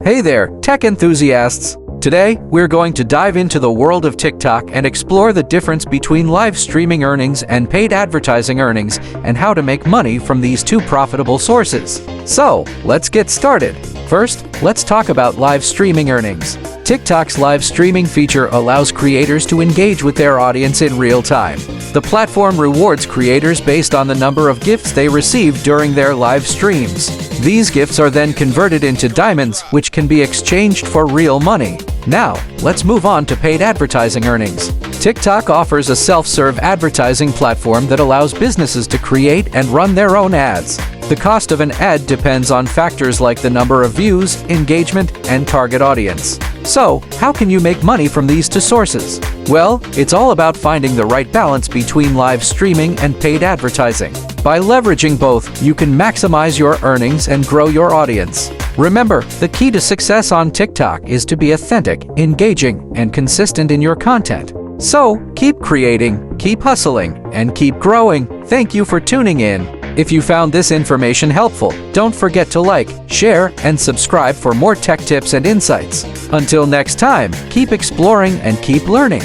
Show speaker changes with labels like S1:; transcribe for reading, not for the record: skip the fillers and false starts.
S1: Hey there, tech enthusiasts! Today, we're going to dive into the world of TikTok and explore the difference between live streaming earnings and paid advertising earnings and how to make money from these two profitable sources. So, let's get started. First, let's talk about live streaming earnings. TikTok's live streaming feature allows creators to engage with their audience in real time. The platform rewards creators based on the number of gifts they receive during their live streams. These gifts are then converted into diamonds, which can be exchanged for real money. Now, let's move on to paid advertising earnings. TikTok offers a self-serve advertising platform that allows businesses to create and run their own ads. The cost of an ad depends on factors like the number of views, engagement, and target audience. So, how can you make money from these two sources? Well, it's all about finding the right balance between live streaming and paid advertising. By leveraging both, you can maximize your earnings and grow your audience. Remember, the key to success on TikTok is to be authentic, engaging, and consistent in your content. So, keep creating, keep hustling, and keep growing. Thank you for tuning in. If you found this information helpful, don't forget to like, share, and subscribe for more tech tips and insights. Until next time, keep exploring and keep learning.